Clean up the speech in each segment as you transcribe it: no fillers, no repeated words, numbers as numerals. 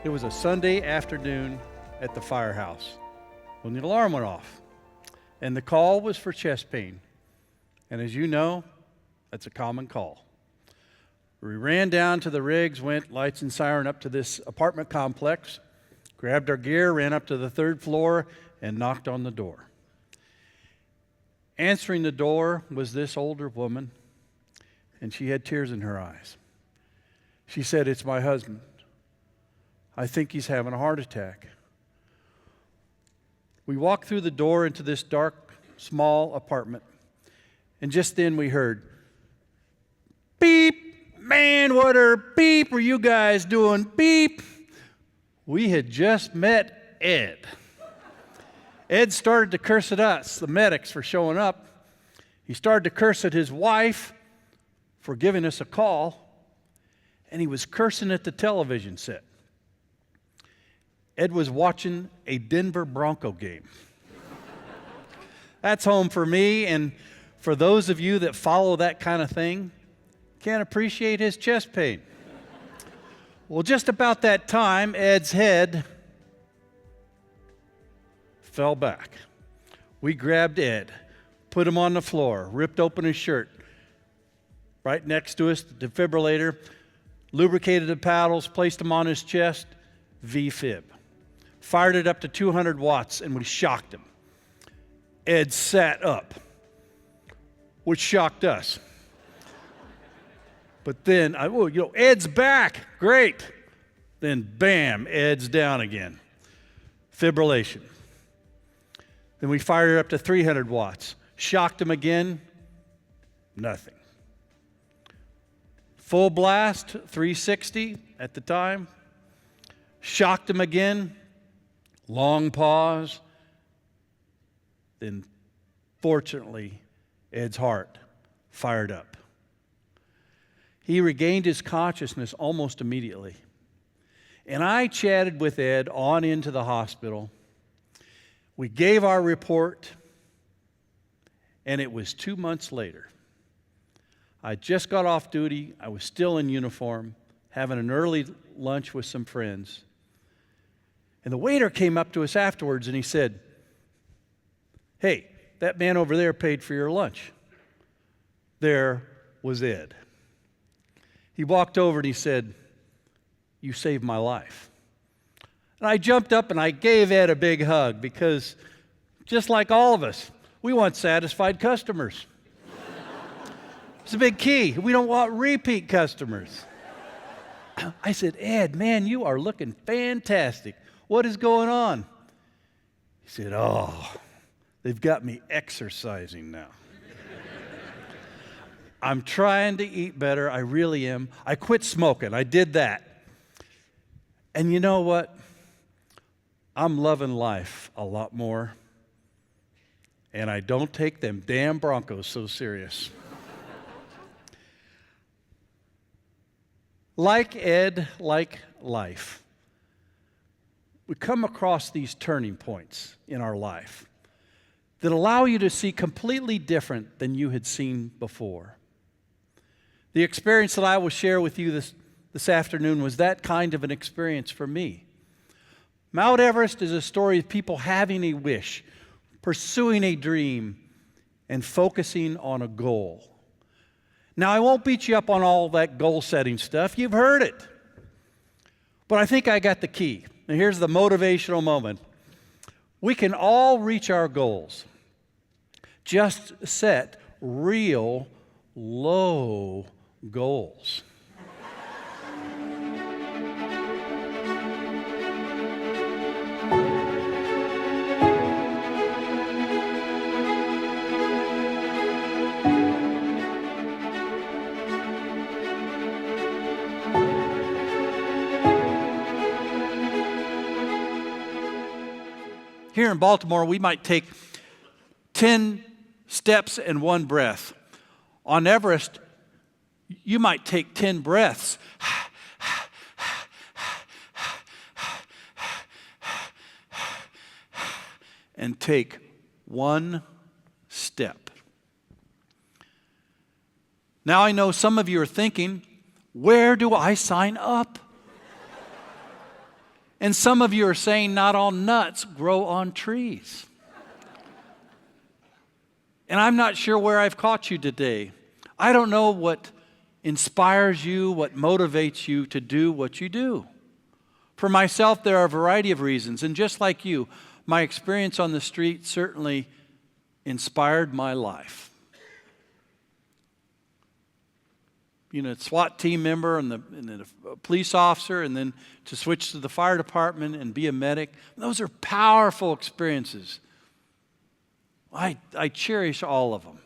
It was a Sunday afternoon at the firehouse when the alarm went off, and the call was for chest pain. And as you know, that's a common call. We ran down to the rigs, went lights and siren up to this apartment complex, grabbed our gear, ran up to the third floor, and knocked on the door. Answering the door was this older woman, and she had tears in her eyes. She said, "It's my husband. I think he's having a heart attack." We walked through the door into this dark, small apartment, and just then we heard, "Beep! Man, beep are you guys doing? Beep!" We had just met Ed. Ed started to curse at us, the medics, for showing up. He started to curse at his wife for giving us a call, and he was cursing at the television set. Ed was watching a Denver Bronco game. That's home for me, and for those of you that follow that kind of thing, can't appreciate his chest pain. Well, just about that time, Ed's head fell back. We grabbed Ed, put him on the floor, ripped open his shirt. Right next to us, the defibrillator, lubricated the paddles, placed him on his chest, V-fib. Fired it up to 200 watts, and we shocked him. Ed sat up, which shocked us. But then, Ed's back, great. Then, bam, Ed's down again. Fibrillation. Then we fired it up to 300 watts. Shocked him again, nothing. Full blast, 360 at the time. Shocked him again, long pause. Then, fortunately, Ed's heart fired up. He regained his consciousness almost immediately. And I chatted with Ed on into the hospital. We gave our report, and it was 2 months later. I just got off duty. I was still in uniform, having an early lunch with some friends. And the waiter came up to us afterwards, and he said, "Hey, that man over there paid for your lunch." There was Ed. He walked over and he said, "You saved my life." And I jumped up and I gave Ed a big hug because, just like all of us, we want satisfied customers. It's a big key. We don't want repeat customers. I said, "Ed, man, you are looking fantastic. What is going on?" He said, "Oh, they've got me exercising now. I'm trying to eat better. I really am. I quit smoking. I did that. And you know what? I'm loving life a lot more. And I don't take them damn Broncos so serious." Like Ed, like life, we come across these turning points in our life that allow you to see completely different than you had seen before. The experience that I will share with you this afternoon was that kind of an experience for me. Mount Everest is a story of people having a wish, pursuing a dream, and focusing on a goal. Now, I won't beat you up on all that goal-setting stuff. You've heard it. But I think I got the key. And here's the motivational moment. We can all reach our goals. Just set real low goals. Here in Baltimore, we might take 10 steps and 1 breath. On Everest, you might take 10 breaths. And take 1 step. Now I know some of you are thinking, where do I sign up? And some of you are saying not all nuts grow on trees. And I'm not sure where I've caught you today. I don't know what inspires you, what motivates you to do what you do. For myself, there are a variety of reasons. And just like you, my experience on the street certainly inspired my life. You know, a SWAT team member and then a police officer, and then to switch to the fire department and be a medic. Those are powerful experiences. I cherish all of them.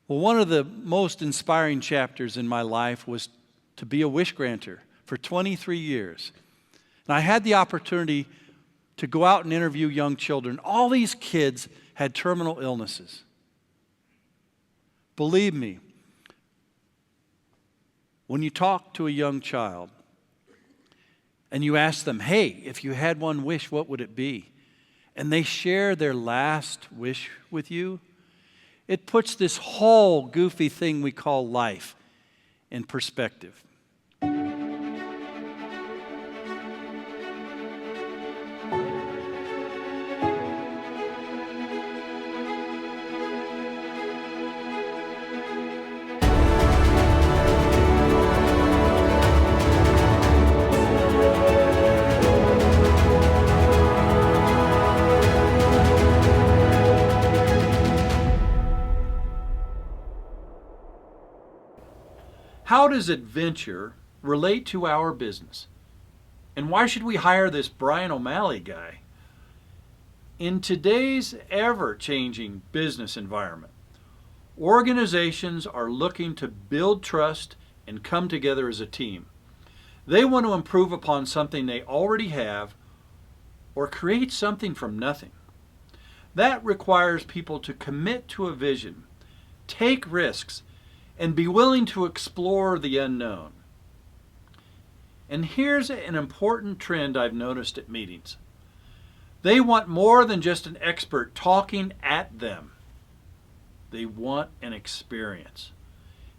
Well, one of the most inspiring chapters in my life was to be a wish granter for 23 years. And I had the opportunity to go out and interview young children. All these kids had terminal illnesses. Believe me, when you talk to a young child and you ask them, hey, if you had one wish, what would it be? And they share their last wish with you, it puts this whole goofy thing we call life in perspective. How does adventure relate to our business? And why should we hire this Brian OMalley guy? In today's ever-changing business environment, organizations are looking to build trust and come together as a team. They want to improve upon something they already have or create something from nothing. That requires people to commit to a vision, take risks, and be willing to explore the unknown. And here's an important trend I've noticed at meetings. They want more than just an expert talking at them. They want an experience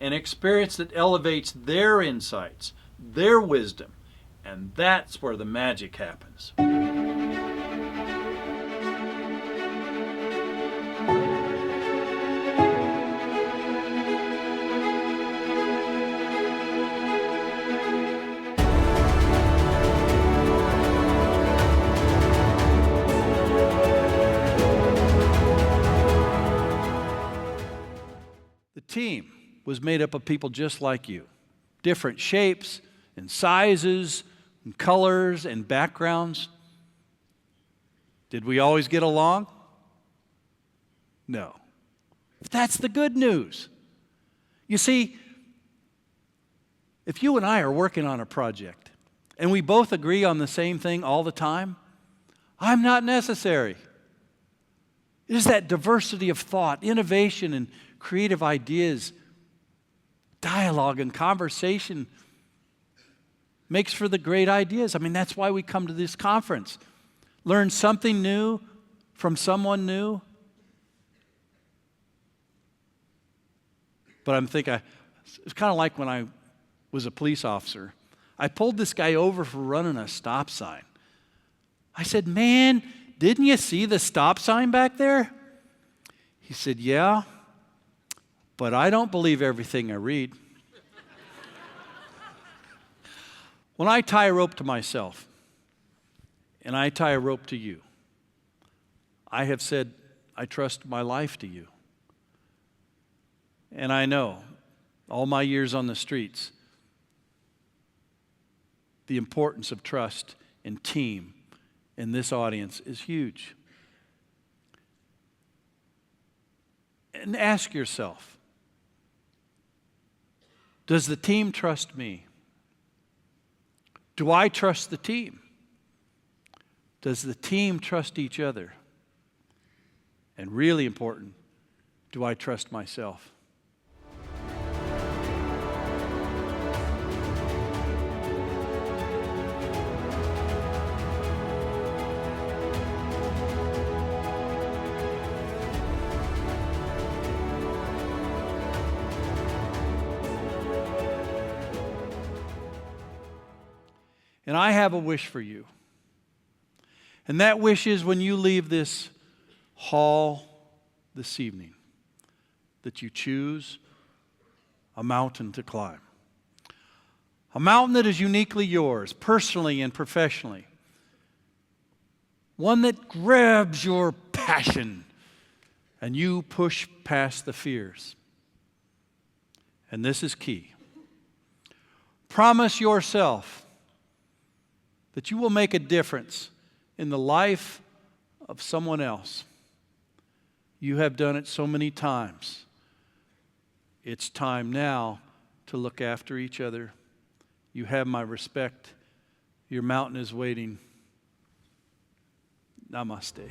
that elevates their insights, their wisdom, and that's where the magic happens. Team was made up of people just like you, different shapes and sizes and colors and backgrounds. Did we always get along? No. That's the good news. You see, if you and I are working on a project and we both agree on the same thing all the time, I'm not necessary. It is that diversity of thought, innovation, and creative ideas, dialogue and conversation makes for the great ideas. I mean, that's why we come to this conference. Learn something new from someone new. But I'm thinking, it's kind of like when I was a police officer. I pulled this guy over for running a stop sign. I said, man, didn't you see the stop sign back there? He said, yeah, but I don't believe everything I read. When I tie a rope to myself, and I tie a rope to you, I have said, I trust my life to you. And I know, all my years on the streets, the importance of trust and team in this audience is huge. And ask yourself, does the team trust me? Do I trust the team? Does the team trust each other? And really important, do I trust myself? And I have a wish for you. And that wish is when you leave this hall this evening, that you choose a mountain to climb. A mountain that is uniquely yours, personally and professionally. One that grabs your passion and you push past the fears. And this is key. Promise yourself that you will make a difference in the life of someone else. You have done it so many times. It's time now to look after each other. You have my respect. Your mountain is waiting. Namaste.